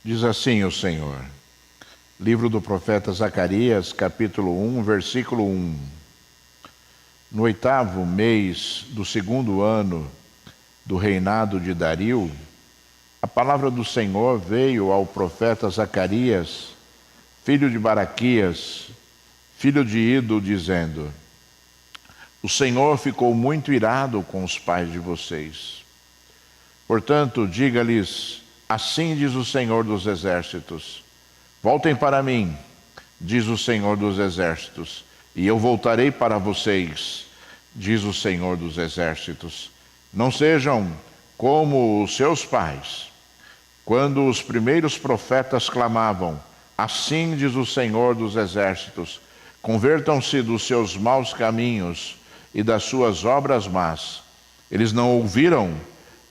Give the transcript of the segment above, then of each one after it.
Diz assim o Senhor. Livro do profeta Zacarias, capítulo 1, versículo 1. No 8º mês do 2º ano do reinado de Dario, a palavra do Senhor veio ao profeta Zacarias, filho de Baraquias, filho de Ido, dizendo: O Senhor ficou muito irado com os pais de vocês. Portanto, diga-lhes: assim diz o Senhor dos Exércitos: voltem para mim, diz o Senhor dos Exércitos, e eu voltarei para vocês, diz o Senhor dos Exércitos. Não sejam como os seus pais, quando os primeiros profetas clamavam: assim diz o Senhor dos Exércitos, convertam-se dos seus maus caminhos e das suas obras más. Eles não ouviram,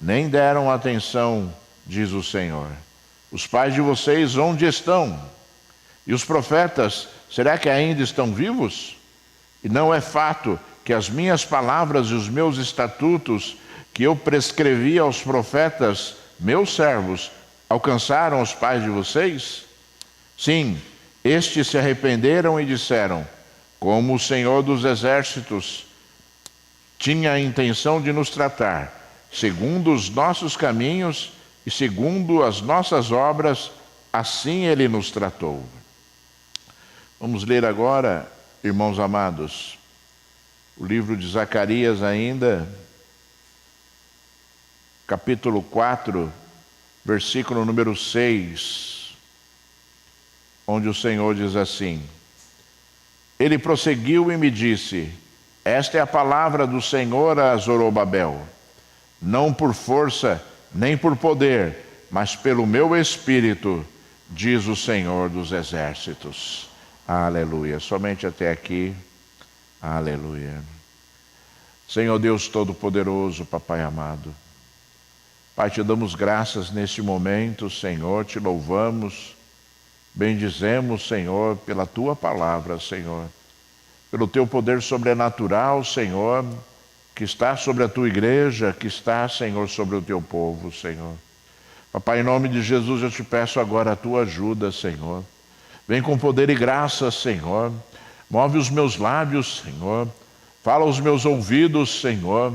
nem deram atenção, diz o Senhor. Os pais de vocês onde estão? E os profetas, será que ainda estão vivos? E não é fato que as minhas palavras e os meus estatutos que eu prescrevi aos profetas, meus servos, alcançaram os pais de vocês? Sim, estes se arrependeram e disseram: como o Senhor dos Exércitos tinha a intenção de nos tratar, segundo os nossos caminhos e segundo as nossas obras, assim Ele nos tratou. Vamos ler agora, irmãos amados, o livro de Zacarias ainda, capítulo 4, versículo número 6, onde o Senhor diz assim: Ele prosseguiu e me disse: esta é a palavra do Senhor a Zorobabel, não por força nem por poder, mas pelo meu Espírito, diz o Senhor dos Exércitos. Aleluia. Somente até aqui. Aleluia. Senhor Deus Todo-Poderoso, Papai amado, Pai, te damos graças neste momento, Senhor, te louvamos, bendizemos, Senhor, pela tua palavra, Senhor, pelo teu poder sobrenatural, Senhor, que está sobre a tua igreja, que está, Senhor, sobre o teu povo, Senhor. Papai, em nome de Jesus, eu te peço agora a tua ajuda, Senhor. Vem com poder e graça, Senhor. Move os meus lábios, Senhor. Fala aos meus ouvidos, Senhor.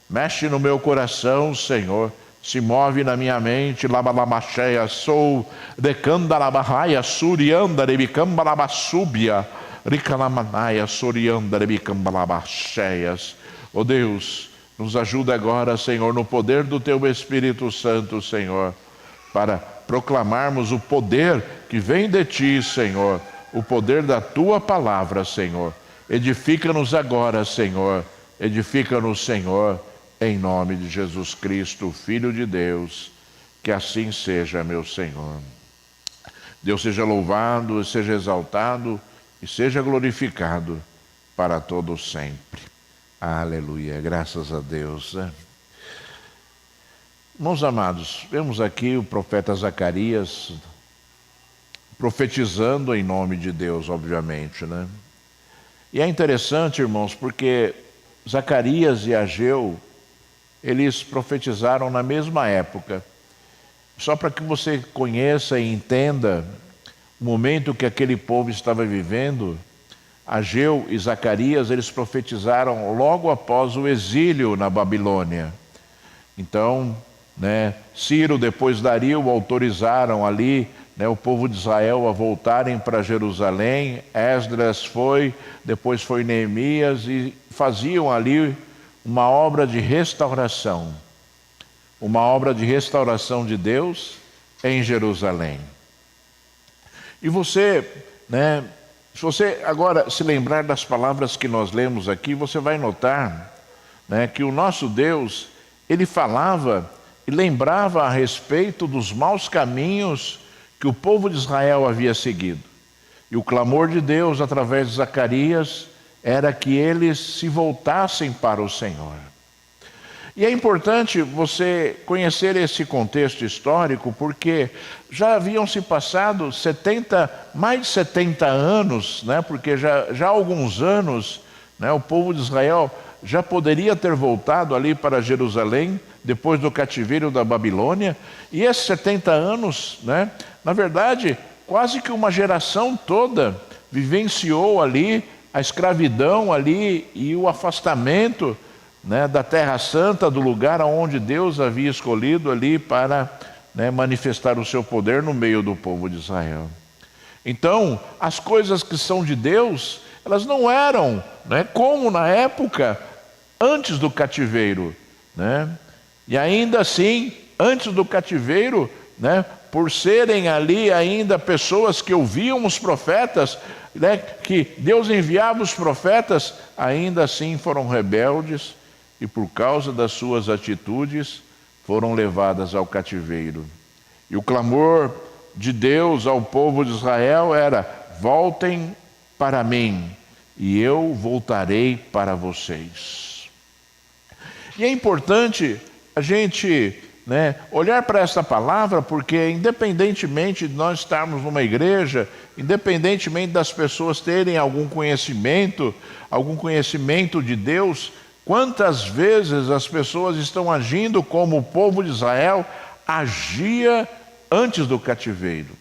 Mexe no meu coração, Senhor. Se move na minha mente, labalabacheia, sou decandalabahaia, surianda, rebicambalabasúbia, ricalamanaya, surianda, rebicambalabacheias. Ó Deus, nos ajuda agora, Senhor, no poder do Teu Espírito Santo, Senhor, para proclamarmos o poder que vem de Ti, Senhor, o poder da Tua palavra, Senhor. Edifica-nos agora, Senhor, edifica-nos, Senhor, em nome de Jesus Cristo, Filho de Deus, que assim seja, meu Senhor. Deus seja louvado, seja exaltado e seja glorificado para todo sempre. Aleluia, graças a Deus. Irmãos amados, vemos aqui o profeta Zacarias profetizando em nome de Deus, obviamente, né? E é interessante, irmãos, porque Zacarias e Ageu, eles profetizaram na mesma época. Só para que você conheça e entenda o momento que aquele povo estava vivendo, Ageu e Zacarias, eles profetizaram logo após o exílio na Babilônia. Então, Ciro, depois Dario, autorizaram ali o povo de Israel a voltarem para Jerusalém. Esdras foi, depois foi Neemias, e faziam ali uma obra de restauração. Uma obra de restauração de Deus em Jerusalém. E você, se você agora se lembrar das palavras que nós lemos aqui, você vai notar que o nosso Deus, Ele falava e lembrava a respeito dos maus caminhos que o povo de Israel havia seguido. E o clamor de Deus através de Zacarias era que eles se voltassem para o Senhor. E é importante você conhecer esse contexto histórico, porque já haviam se passado mais de 70 anos, porque já há alguns anos, o povo de Israel já poderia ter voltado ali para Jerusalém, depois do cativeiro da Babilônia, e esses 70 anos, Na verdade, quase que uma geração toda vivenciou ali a escravidão ali e o afastamento, né, da Terra Santa, do lugar onde Deus havia escolhido ali para, né, manifestar o seu poder no meio do povo de Israel. Então, as coisas que são de Deus, elas não eram, né, como na época antes do cativeiro, né? E ainda assim, antes do cativeiro, né, por serem ali ainda pessoas que ouviam os profetas, né, que Deus enviava os profetas, ainda assim foram rebeldes e por causa das suas atitudes foram levadas ao cativeiro. E o clamor de Deus ao povo de Israel era: voltem para mim e eu voltarei para vocês. E é importante a gente, né, olhar para essa palavra, porque independentemente de nós estarmos numa igreja, independentemente das pessoas terem algum conhecimento de Deus, quantas vezes as pessoas estão agindo como o povo de Israel agia antes do cativeiro.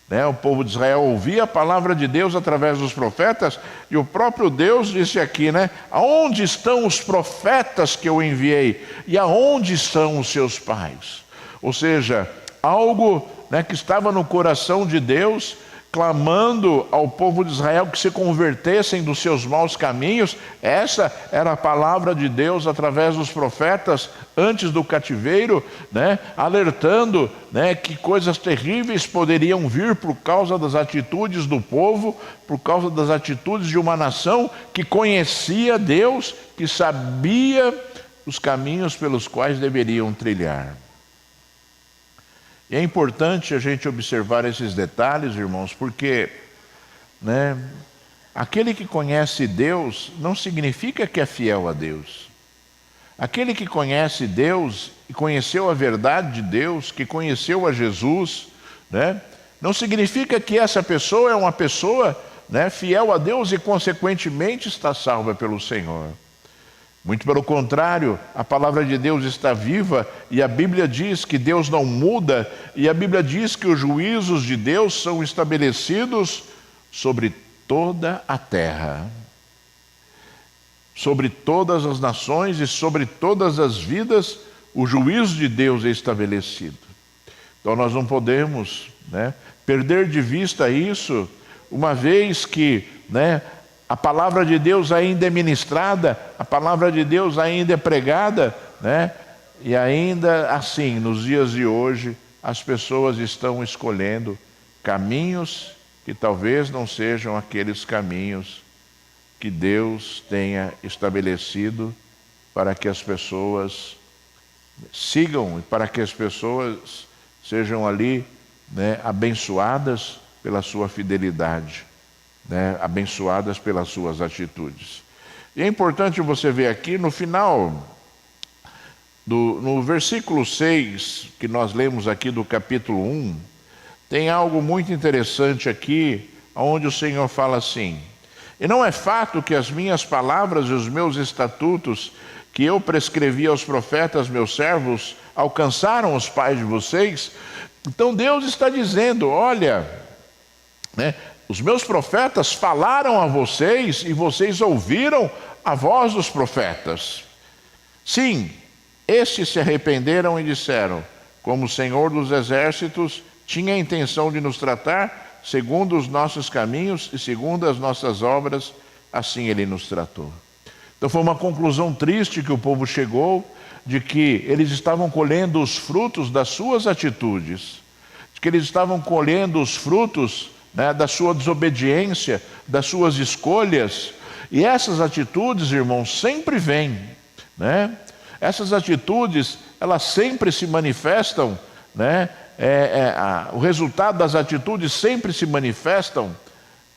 Né? O povo de Israel ouvia a palavra de Deus através dos profetas, e o próprio Deus disse aqui, né? Aonde estão os profetas que eu enviei? E aonde estão os seus pais? Ou seja, algo, né, que estava no coração de Deus, clamando ao povo de Israel que se convertessem dos seus maus caminhos. Essa era a palavra de Deus através dos profetas antes do cativeiro, né? Alertando, né, que coisas terríveis poderiam vir por causa das atitudes do povo, por causa das atitudes de uma nação que conhecia Deus, que sabia os caminhos pelos quais deveriam trilhar. E é importante a gente observar esses detalhes, irmãos, porque, né, aquele que conhece Deus não significa que é fiel a Deus. Aquele que conhece Deus e conheceu a verdade de Deus, que conheceu a Jesus, né, não significa que essa pessoa é uma pessoa, né, fiel a Deus e consequentemente está salva pelo Senhor. Muito pelo contrário, a palavra de Deus está viva e a Bíblia diz que Deus não muda, e a Bíblia diz que os juízos de Deus são estabelecidos sobre toda a terra, sobre todas as nações e sobre todas as vidas. O juízo de Deus é estabelecido. Então nós não podemos, né, perder de vista isso, uma vez que, né, a palavra de Deus ainda é ministrada, a palavra de Deus ainda é pregada, né? E ainda assim, nos dias de hoje, as pessoas estão escolhendo caminhos que talvez não sejam aqueles caminhos que Deus tenha estabelecido para que as pessoas sigam e para que as pessoas sejam ali, né, abençoadas pela sua fidelidade, né, abençoadas pelas suas atitudes. E é importante você ver aqui no final, no versículo 6, que nós lemos aqui do capítulo 1, tem algo muito interessante aqui, onde o Senhor fala assim: e não é fato que as minhas palavras e os meus estatutos, que eu prescrevi aos profetas, meus servos, alcançaram os pais de vocês? Então Deus está dizendo: olha, né, os meus profetas falaram a vocês e vocês ouviram a voz dos profetas. Sim, estes se arrependeram e disseram: como o Senhor dos Exércitos tinha a intenção de nos tratar, segundo os nossos caminhos e segundo as nossas obras, assim Ele nos tratou. Então foi uma conclusão triste que o povo chegou, de que eles estavam colhendo os frutos das suas atitudes, de que eles estavam colhendo os frutos, né, da sua desobediência, das suas escolhas. E essas atitudes, irmãos, sempre vêm, né? Essas atitudes, elas sempre se manifestam, né? O resultado das atitudes sempre se manifestam,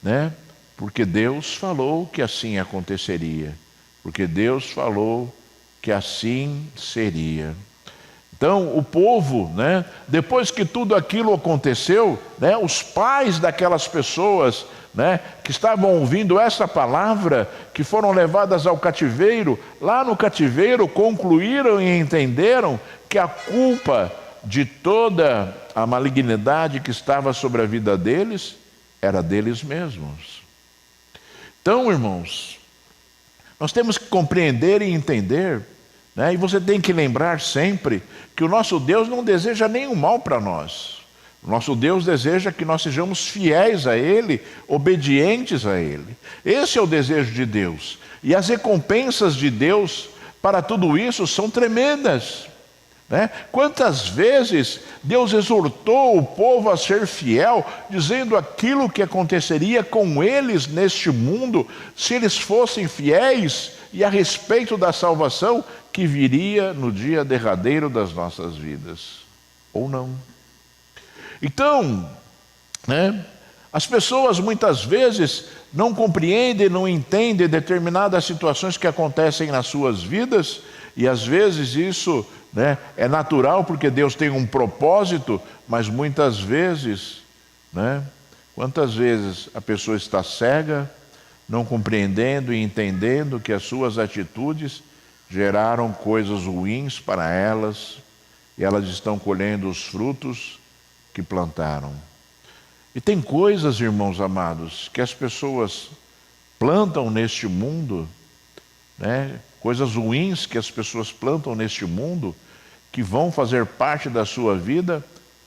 né? Porque Deus falou que assim aconteceria, porque Deus falou que assim seria. Então o povo, né, depois que tudo aquilo aconteceu, né, os pais daquelas pessoas, né, que estavam ouvindo essa palavra, que foram levadas ao cativeiro, lá no cativeiro concluíram e entenderam que a culpa, de toda a malignidade que estava sobre a vida deles, era deles mesmos. Então, irmãos, nós temos que compreender e entender, né? E você tem que lembrar sempre que o nosso Deus não deseja nenhum mal para nós. O nosso Deus deseja que nós sejamos fiéis a Ele, obedientes a Ele. Esse é o desejo de Deus. E as recompensas de Deus para tudo isso são tremendas, né? Quantas vezes Deus exortou o povo a ser fiel, dizendo aquilo que aconteceria com eles neste mundo, se eles fossem fiéis, e a respeito da salvação que viria no dia derradeiro das nossas vidas, ou não. Então, né, as pessoas muitas vezes não compreendem, não entendem determinadas situações que acontecem nas suas vidas, e às vezes isso, né, é natural porque Deus tem um propósito, mas muitas vezes, né, quantas vezes a pessoa está cega, não compreendendo e entendendo que as suas atitudes geraram coisas ruins para elas, e elas estão colhendo os frutos que plantaram. E tem coisas, irmãos amados, que as pessoas plantam neste mundo, né? Coisas ruins que as pessoas plantam neste mundo, que vão fazer parte da sua vida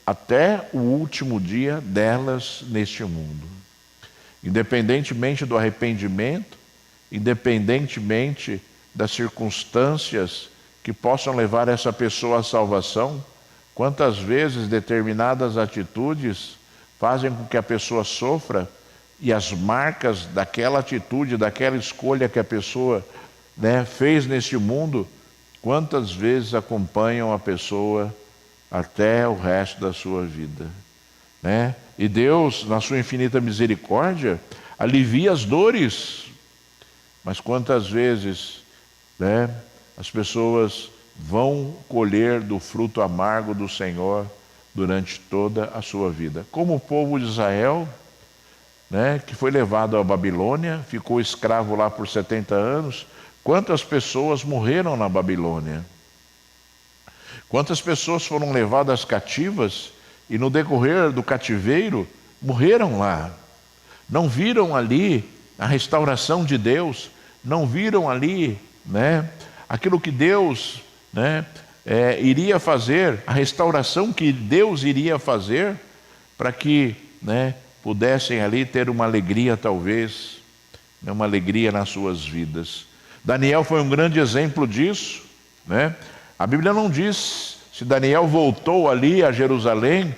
até o último dia delas neste mundo. Independentemente do arrependimento, independentemente das circunstâncias que possam levar essa pessoa à salvação, quantas vezes determinadas atitudes fazem com que a pessoa sofra, e as marcas daquela atitude, daquela escolha que a pessoa, né, fez neste mundo, quantas vezes acompanham a pessoa até o resto da sua vida, né? E Deus, na sua infinita misericórdia, alivia as dores, mas quantas vezes, né, as pessoas vão colher do fruto amargo do Senhor durante toda a sua vida. Como o povo de Israel, né, que foi levado à Babilônia, ficou escravo lá por 70 anos. Quantas pessoas morreram na Babilônia? Quantas pessoas foram levadas cativas e no decorrer do cativeiro morreram lá? Não viram ali a restauração de Deus, não viram ali, né, aquilo que Deus, né, iria fazer, a restauração que Deus iria fazer, para que, né, pudessem ali ter uma alegria, talvez, né, uma alegria nas suas vidas. Daniel foi um grande exemplo disso, né? A Bíblia não diz se Daniel voltou ali a Jerusalém,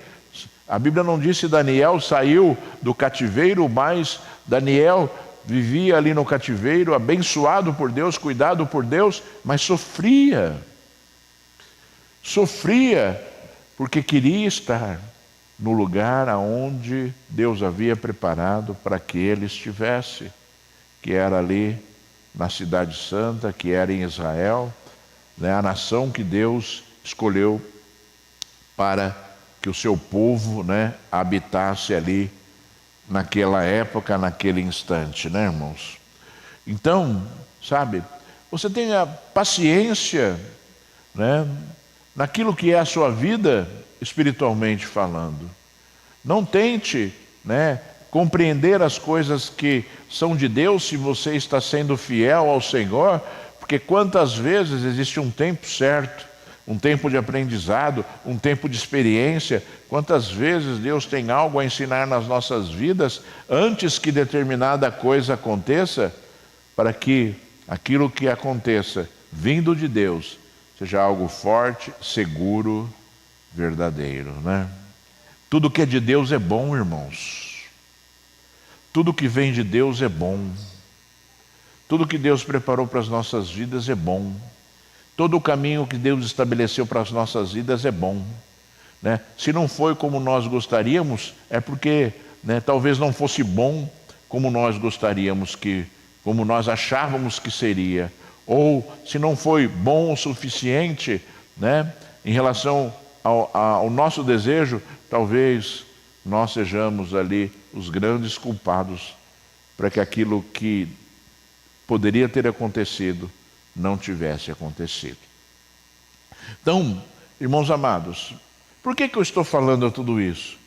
a Bíblia não diz se Daniel saiu do cativeiro, mas Daniel vivia ali no cativeiro, abençoado por Deus, cuidado por Deus, mas sofria porque queria estar no lugar aonde Deus havia preparado para que ele estivesse, que era ali na Cidade Santa, que era em Israel, né, a nação que Deus escolheu para que o seu povo, né, habitasse ali naquela época, naquele instante, né, irmãos? Então, sabe, você tenha paciência, né, naquilo que é a sua vida espiritualmente falando. Não tente, né, compreender as coisas que são de Deus se você está sendo fiel ao Senhor, porque quantas vezes existe um tempo certo, um tempo de aprendizado, um tempo de experiência. Quantas vezes Deus tem algo a ensinar nas nossas vidas antes que determinada coisa aconteça, para que aquilo que aconteça vindo de Deus seja algo forte, seguro, verdadeiro, né? Tudo que é de Deus é bom, irmãos. Tudo que vem de Deus é bom. Tudo que Deus preparou para as nossas vidas é bom. Todo o caminho que Deus estabeleceu para as nossas vidas é bom, né? Se não foi como nós gostaríamos, é porque, né, talvez não fosse bom como nós gostaríamos como nós achávamos que seria. Ou se não foi bom o suficiente, né, em relação ao nosso desejo, talvez nós sejamos ali os grandes culpados para que aquilo que poderia ter acontecido não tivesse acontecido. Então, irmãos amados, Por que eu estou falando tudo isso?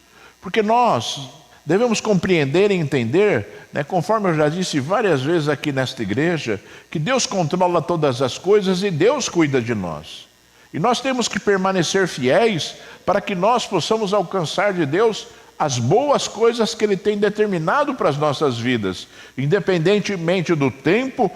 Porque nós devemos compreender e entender, né, conforme eu já disse várias vezes aqui nesta igreja, que Deus controla todas as coisas e Deus cuida de nós. E nós temos que permanecer fiéis para que nós possamos alcançar de Deus as boas coisas que Ele tem determinado para as nossas vidas, independentemente do tempo,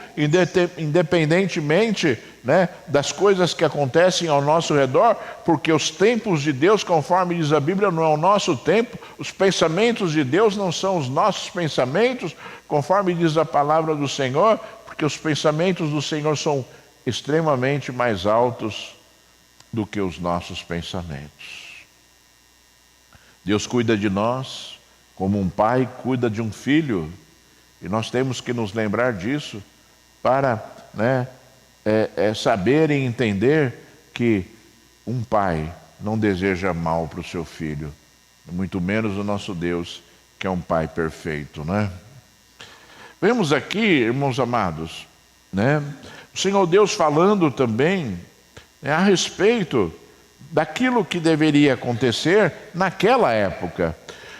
independentemente, né, das coisas que acontecem ao nosso redor, porque os tempos de Deus, conforme diz a Bíblia, não é o nosso tempo, os pensamentos de Deus não são os nossos pensamentos, conforme diz a palavra do Senhor, porque os pensamentos do Senhor são extremamente mais altos do que os nossos pensamentos. Deus cuida de nós como um pai cuida de um filho, e nós temos que nos lembrar disso para, né, saber e entender que um pai não deseja mal para o seu filho, muito menos o nosso Deus, que é um pai perfeito, né? Vemos aqui, irmãos amados, né, o Senhor Deus falando também, né, a respeito daquilo que deveria acontecer naquela época.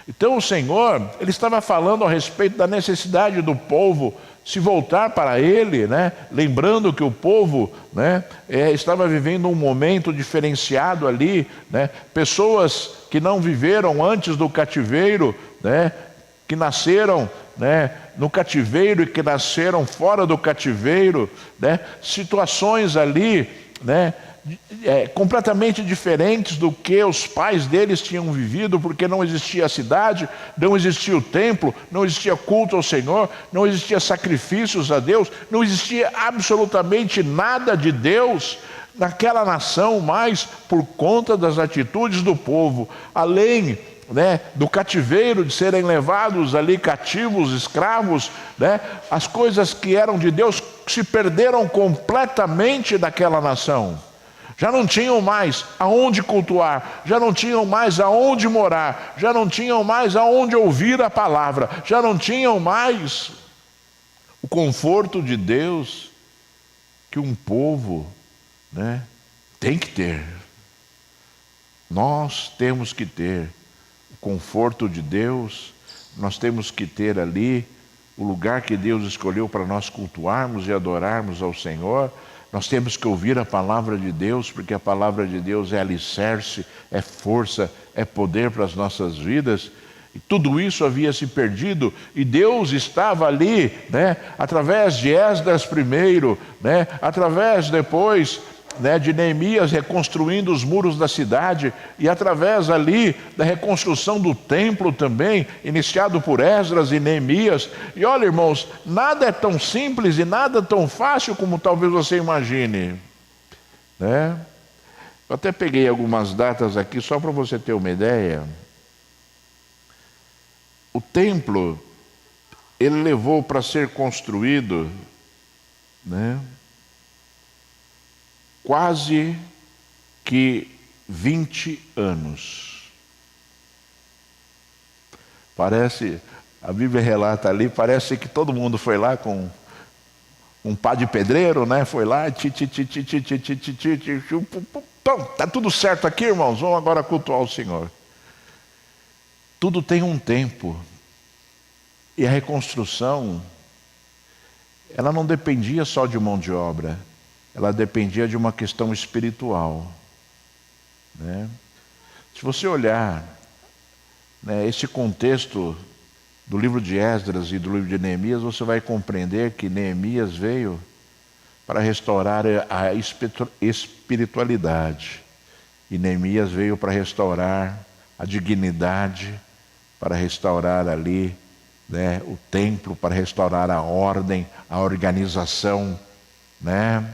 Então o Senhor, Ele estava falando a respeito da necessidade do povo se voltar para Ele, né? Lembrando que o povo, né, estava vivendo um momento diferenciado ali, né? Pessoas que não viveram antes do cativeiro, né, que nasceram, né, no cativeiro e que nasceram fora do cativeiro, né? Situações ali, né, completamente diferentes do que os pais deles tinham vivido, porque não existia a cidade, não existia o templo, não existia culto ao Senhor, não existia sacrifícios a Deus, não existia absolutamente nada de Deus naquela nação, mas por conta das atitudes do povo, além, né, do cativeiro, de serem levados ali cativos, escravos, né, as coisas que eram de Deus se perderam completamente daquela nação. Já não tinham mais aonde cultuar, já não tinham mais aonde morar, já não tinham mais aonde ouvir a palavra, já não tinham mais o conforto de Deus que um povo, né, tem que ter. Nós temos que ter o conforto de Deus, nós temos que ter ali o lugar que Deus escolheu para nós cultuarmos e adorarmos ao Senhor. Nós temos que ouvir a palavra de Deus, porque a palavra de Deus é alicerce, é força, é poder para as nossas vidas. E tudo isso havia se perdido, e Deus estava ali, né, através de Esdras primeiro, né, através depois, né, de Neemias reconstruindo os muros da cidade, e através ali da reconstrução do templo também, iniciado por Esdras e Neemias. E olha, irmãos, nada é tão simples e nada tão fácil como talvez você imagine, né? Eu até peguei algumas datas aqui só para você ter uma ideia. O templo, ele levou para ser construído, né, quase que 20 anos. Parece, a Bíblia relata ali, parece que todo mundo foi lá com um pá de pedreiro, né? Foi lá, tá tudo certo aqui, irmãos, vamos agora cultuar o Senhor. Tudo tem um tempo. E a reconstrução, ela não dependia só de mão de obra, ela dependia de uma questão espiritual, né? Se você olhar, né, esse contexto do livro de Esdras e do livro de Neemias, você vai compreender que Neemias veio para restaurar a espiritualidade, e Neemias veio para restaurar a dignidade, para restaurar ali, né, o templo, para restaurar a ordem, a organização, né?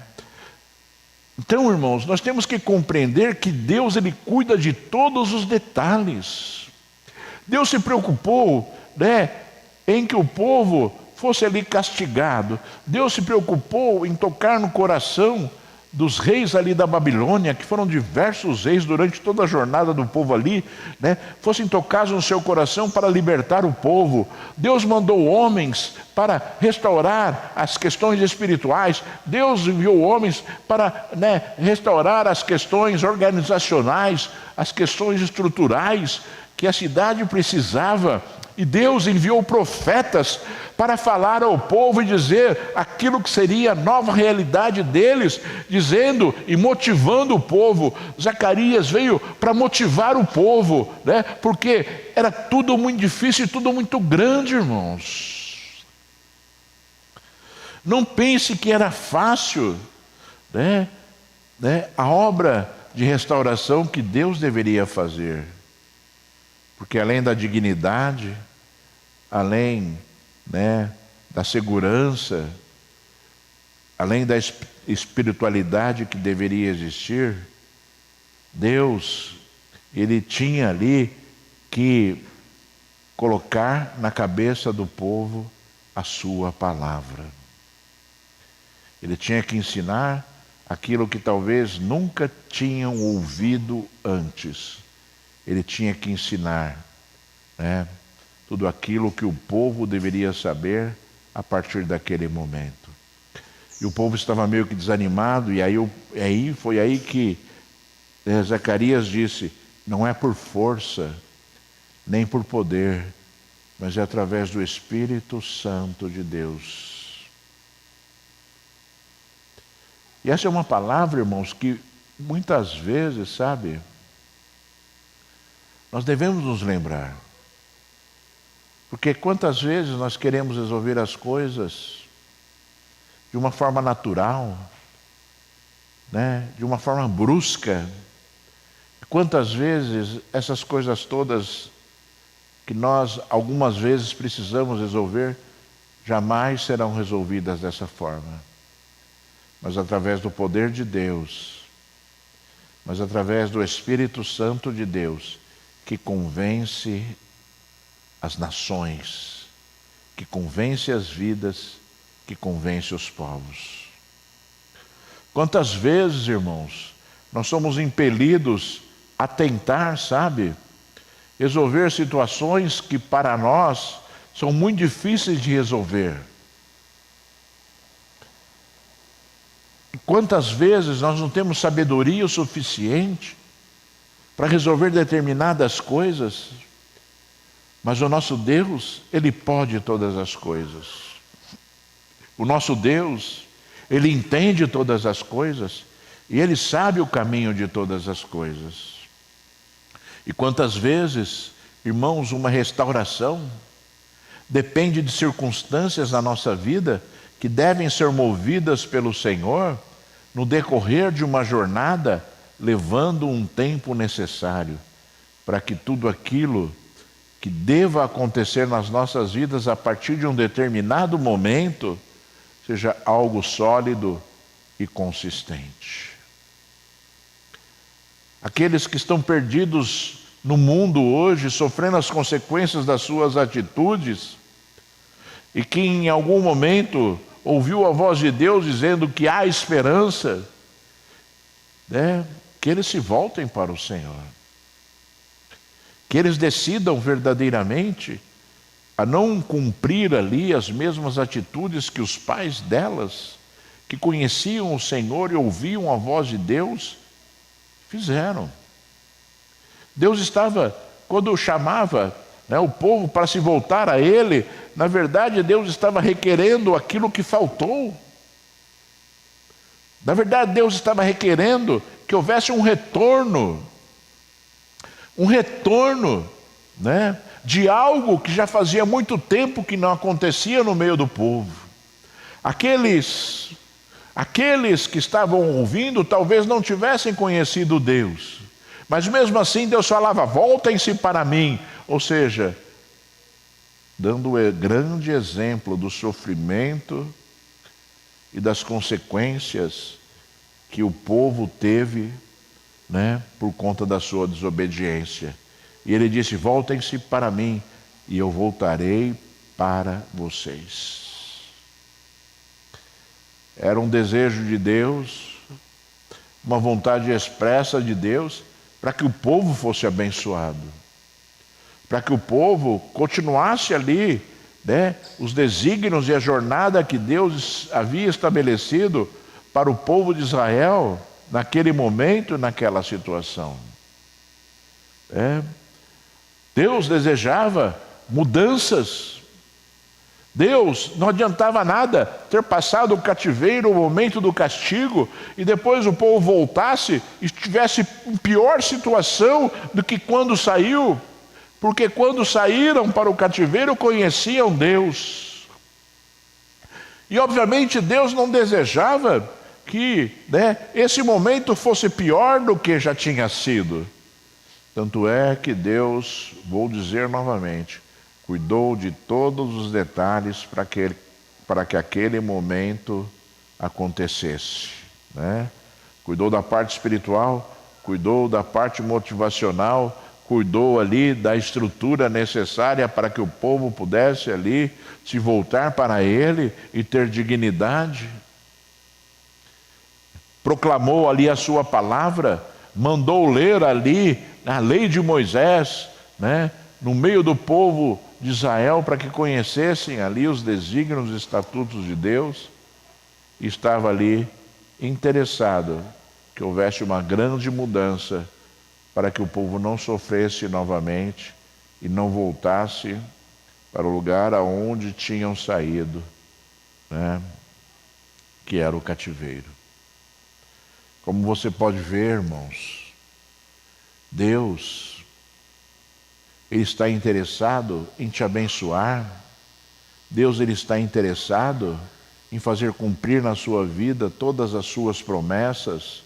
Então, irmãos, nós temos que compreender que Deus, Ele cuida de todos os detalhes. Deus se preocupou, né, em que o povo fosse ali castigado. Deus se preocupou em tocar no coração dos reis ali da Babilônia, que foram diversos reis durante toda a jornada do povo ali, né, fossem tocados no seu coração para libertar o povo. Deus mandou homens para restaurar as questões espirituais. Deus enviou homens para, né, restaurar as questões organizacionais, as questões estruturais que a cidade precisava. E Deus enviou profetas para falar ao povo e dizer aquilo que seria a nova realidade deles, dizendo e motivando o povo. Zacarias veio para motivar o povo, né? Porque era tudo muito difícil e tudo muito grande, irmãos. Não pense que era fácil, né? A obra de restauração que Deus deveria fazer. Porque além da dignidade, além, né, da segurança, além da espiritualidade que deveria existir, Deus, Ele tinha ali que colocar na cabeça do povo a sua palavra. Ele tinha que ensinar aquilo que talvez nunca tinham ouvido antes. Ele tinha que ensinar, né, tudo aquilo que o povo deveria saber a partir daquele momento. E o povo estava meio que desanimado, e foi aí que Zacarias disse: não é por força, nem por poder, mas é através do Espírito Santo de Deus. E essa é uma palavra, irmãos, que muitas vezes, sabe, nós devemos nos lembrar. Porque quantas vezes nós queremos resolver as coisas de uma forma natural, né? De uma forma brusca. Quantas vezes essas coisas todas que nós algumas vezes precisamos resolver jamais serão resolvidas dessa forma. Mas através do poder de Deus, mas através do Espírito Santo de Deus, que convence as nações, que convence as vidas, que convence os povos. Quantas vezes, irmãos, nós somos impelidos a tentar, sabe, resolver situações que para nós são muito difíceis de resolver. Quantas vezes nós não temos sabedoria o suficiente para resolver determinadas coisas, mas o nosso Deus, Ele pode todas as coisas. O nosso Deus, Ele entende todas as coisas e Ele sabe o caminho de todas as coisas. E quantas vezes, irmãos, uma restauração depende de circunstâncias na nossa vida que devem ser movidas pelo Senhor no decorrer de uma jornada, levando um tempo necessário para que tudo aquilo que deva acontecer nas nossas vidas a partir de um determinado momento seja algo sólido e consistente. Aqueles que estão perdidos no mundo hoje, sofrendo as consequências das suas atitudes, e que em algum momento ouviu a voz de Deus dizendo que há esperança, né? Que eles se voltem para o Senhor. Que eles decidam verdadeiramente a não cumprir ali as mesmas atitudes que os pais delas, que conheciam o Senhor e ouviam a voz de Deus, fizeram. Deus estava, quando chamava, né, o povo para se voltar a Ele, na verdade Deus estava requerendo aquilo que faltou. Na verdade Deus estava requerendo que houvesse um retorno, né, de algo que já fazia muito tempo que não acontecia no meio do povo. Aqueles que estavam ouvindo talvez não tivessem conhecido Deus, mas mesmo assim Deus falava: voltem-se para mim, ou seja, dando o grande exemplo do sofrimento e das consequências que o povo teve, né, por conta da sua desobediência. E ele disse: voltem-se para mim e eu voltarei para vocês. Era um desejo de Deus uma vontade expressa de Deus para que o povo fosse abençoado, para que o povo continuasse ali, né, os desígnios e a jornada que Deus havia estabelecido para o povo de Israel naquele momento, naquela situação. Deus desejava mudanças. Deus, não adiantava nada ter passado o cativeiro, o momento do castigo, e depois o povo voltasse e estivesse em pior situação do que quando saiu, porque quando saíram para o cativeiro conheciam Deus. E obviamente Deus não desejava que, né, esse momento fosse pior do que já tinha sido. Tanto é que Deus, vou dizer novamente, cuidou de todos os detalhes para que aquele momento acontecesse, né? Cuidou da parte espiritual, cuidou da parte motivacional, cuidou ali da estrutura necessária para que o povo pudesse ali se voltar para Ele e ter dignidade. Proclamou ali a sua palavra, mandou ler ali a lei de Moisés, né, no meio do povo de Israel, para que conhecessem ali os desígnios e estatutos de Deus. E estava ali interessado que houvesse uma grande mudança para que o povo não sofresse novamente e não voltasse para o lugar aonde tinham saído, né, que era o cativeiro. Como você pode ver, irmãos, Deus, Ele está interessado em te abençoar. Deus, Ele está interessado em fazer cumprir na sua vida todas as suas promessas.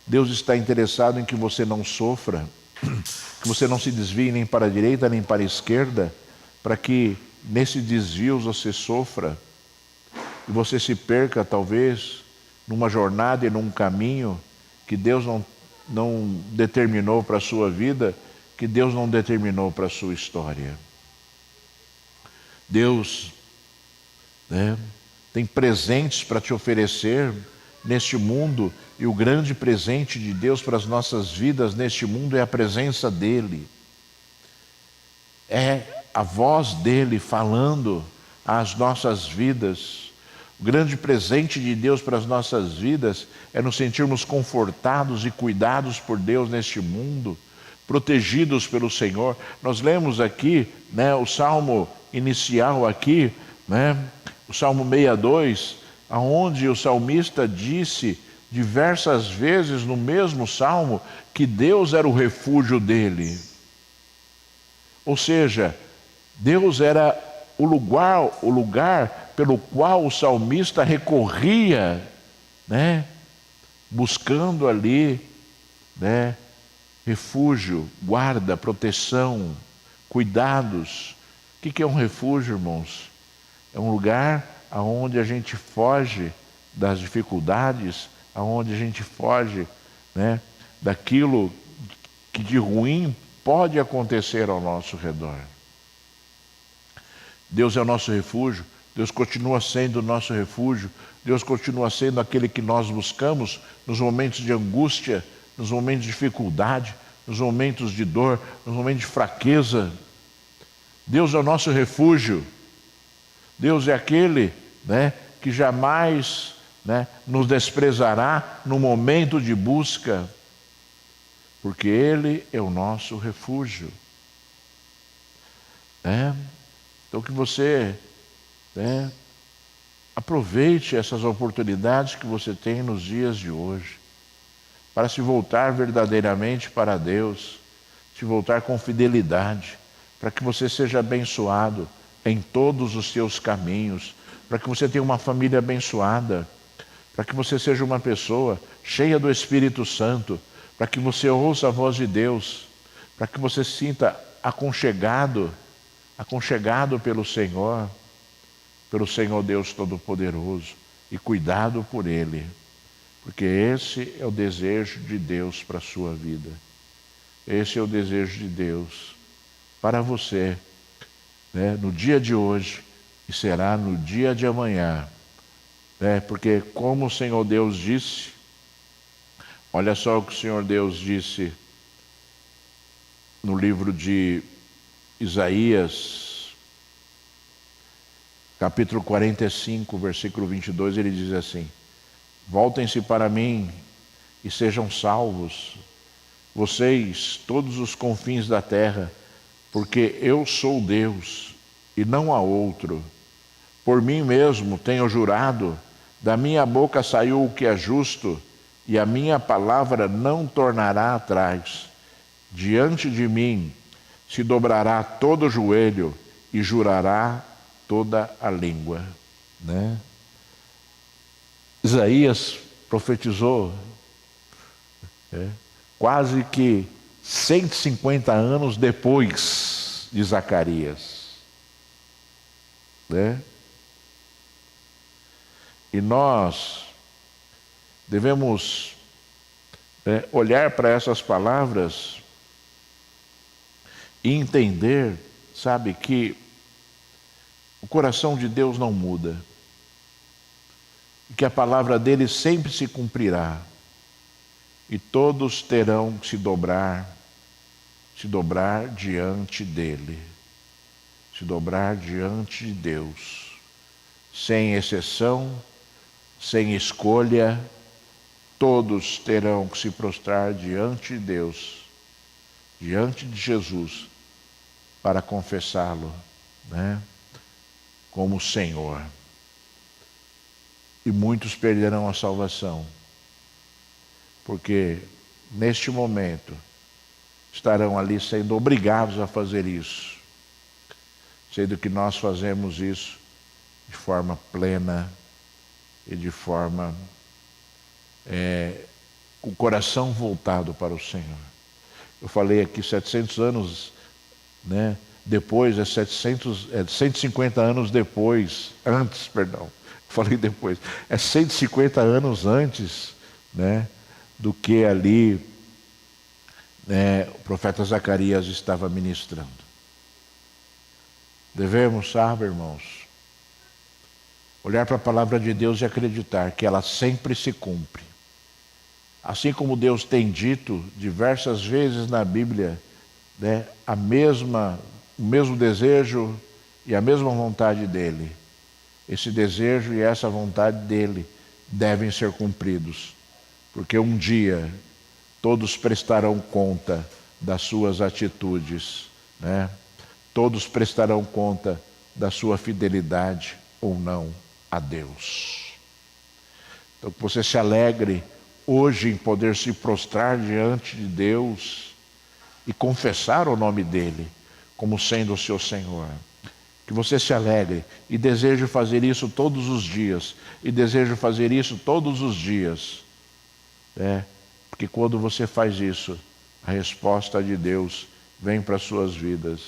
Deus está interessado em que você não sofra, que você não se desvie nem para a direita nem para a esquerda, para que nesse desvio você sofra e você se perca talvez numa jornada e num caminho que Deus não determinou para a sua vida, que Deus não determinou para a sua história. Deus, né, tem presentes para te oferecer neste mundo, e o grande presente de Deus para as nossas vidas neste mundo é a presença dEle. É a voz dEle falando às nossas vidas. O grande presente de Deus para as nossas vidas é nos sentirmos confortados e cuidados por Deus neste mundo, protegidos pelo Senhor. Nós lemos aqui, né, o salmo inicial aqui, né, o salmo 62, aonde o salmista disse diversas vezes no mesmo salmo que Deus era o refúgio dele. Ou seja, Deus era o lugar pelo qual o salmista recorria, né, buscando ali, né, refúgio, guarda, proteção, cuidados. O que é um refúgio, irmãos? É um lugar aonde a gente foge das dificuldades, aonde a gente foge, né, daquilo que de ruim pode acontecer ao nosso redor. Deus é o nosso refúgio, Deus continua sendo o nosso refúgio, Deus continua sendo aquele que nós buscamos nos momentos de angústia, nos momentos de dificuldade, nos momentos de dor, nos momentos de fraqueza. Deus é o nosso refúgio. Deus é aquele, né, que jamais, né, nos desprezará no momento de busca, porque Ele é o nosso refúgio. Então que você, né, aproveite essas oportunidades que você tem nos dias de hoje, para se voltar verdadeiramente para Deus, se voltar com fidelidade, para que você seja abençoado em todos os seus caminhos, para que você tenha uma família abençoada, para que você seja uma pessoa cheia do Espírito Santo, para que você ouça a voz de Deus, para que você se sinta aconchegado pelo Senhor Deus Todo-Poderoso, e cuidado por Ele, porque esse é o desejo de Deus para a sua vida. Esse é o desejo de Deus para você, né, no dia de hoje, e será no dia de amanhã, né, porque como o Senhor Deus disse, Olha só o que o Senhor Deus disse no livro de Isaías, capítulo 45, versículo 22, ele diz assim: voltem-se para mim e sejam salvos, vocês, todos os confins da terra, porque eu sou Deus e não há outro. Por mim mesmo tenho jurado, da minha boca saiu o que é justo, e a minha palavra não tornará atrás. Diante de mim se dobrará todo o joelho e jurará toda a língua. Né? Isaías profetizou quase que 150 anos depois de Zacarias. Né? E nós devemos olhar para essas palavras e entender, sabe, que o coração de Deus não muda, e que a palavra dele sempre se cumprirá, e todos terão que se dobrar diante dele, se dobrar diante de Deus, sem exceção, sem escolha. Todos terão que se prostrar diante de Deus, diante de Jesus, para confessá-lo, né, como Senhor. E muitos perderão a salvação, porque neste momento estarão ali sendo obrigados a fazer isso, sendo que nós fazemos isso de forma plena e de forma com o coração voltado para o Senhor. Eu falei aqui 700 anos, né, depois, 150 anos depois, falei depois, 150 anos antes, né, do que ali, né, o profeta Zacarias estava ministrando. Devemos, sabe, irmãos, olhar para a palavra de Deus e acreditar que ela sempre se cumpre. Assim como Deus tem dito diversas vezes na Bíblia, né, o mesmo desejo e a mesma vontade dele. Esse desejo e essa vontade dele devem ser cumpridos, porque um dia todos prestarão conta das suas atitudes, né? Todos prestarão conta da sua fidelidade ou não a Deus. Então que você se alegre hoje em poder se prostrar diante de Deus e confessar o nome dele como sendo o seu Senhor. Que você se alegre e deseje fazer isso todos os dias. E desejo fazer isso todos os dias. Porque quando você faz isso, a resposta de Deus vem para as suas vidas,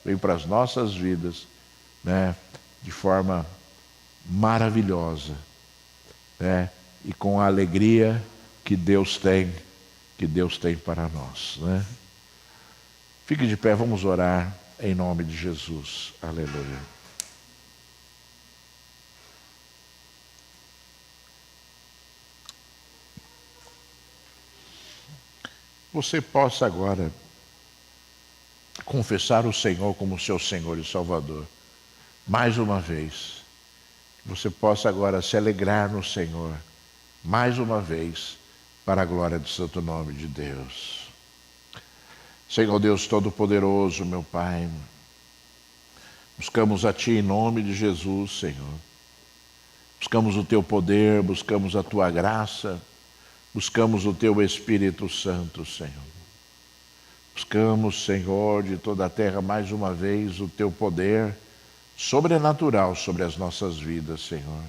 vem para as nossas vidas, né, de forma maravilhosa, né, e com a alegria que Deus tem para nós, né? Fique de pé, vamos orar em nome de Jesus. Aleluia. Você possa agora confessar o Senhor como seu Senhor e Salvador. Mais uma vez. Você possa agora se alegrar no Senhor. Mais uma vez. Para a glória do santo nome de Deus. Senhor Deus Todo-Poderoso, meu Pai, buscamos a Ti em nome de Jesus, Senhor. Buscamos o Teu poder, buscamos a Tua graça, buscamos o Teu Espírito Santo, Senhor. Buscamos, Senhor, de toda a terra, mais uma vez, o Teu poder sobrenatural sobre as nossas vidas, Senhor.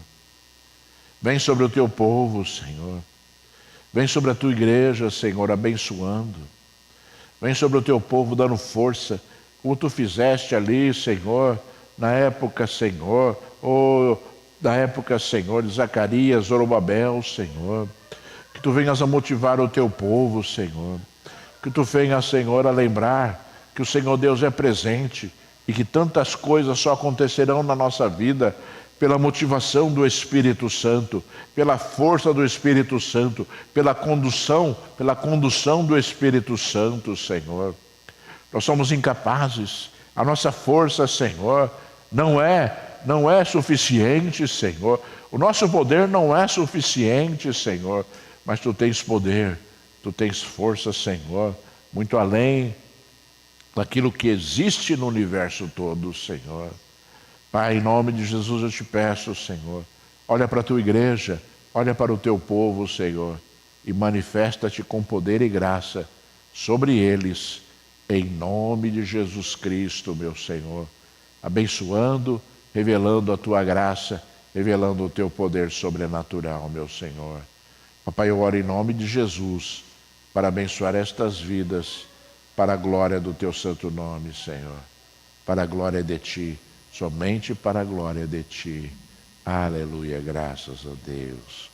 Vem sobre o Teu povo, Senhor. Vem sobre a Tua igreja, Senhor, abençoando. Vem sobre o Teu povo dando força, como Tu fizeste ali, Senhor, na época, Senhor, de Zacarias, Zorobabel, Senhor. Que Tu venhas a motivar o Teu povo, Senhor. Que Tu venhas, Senhor, a lembrar que o Senhor Deus é presente e que tantas coisas só acontecerão na nossa vida pela motivação do Espírito Santo, pela força do Espírito Santo, pela condução do Espírito Santo, Senhor. Nós somos incapazes. A nossa força, Senhor, não é suficiente, Senhor. O nosso poder não é suficiente, Senhor. Mas Tu tens poder, Tu tens força, Senhor, muito além daquilo que existe no universo todo, Senhor. Pai, em nome de Jesus eu te peço, Senhor, olha para a Tua igreja, olha para o Teu povo, Senhor, e manifesta-te com poder e graça sobre eles, em nome de Jesus Cristo, meu Senhor, abençoando, revelando a Tua graça, revelando o Teu poder sobrenatural, meu Senhor. Papai, eu oro em nome de Jesus para abençoar estas vidas, para a glória do Teu santo nome, Senhor, para a glória de Ti, somente para a glória de Ti. Aleluia, graças a Deus.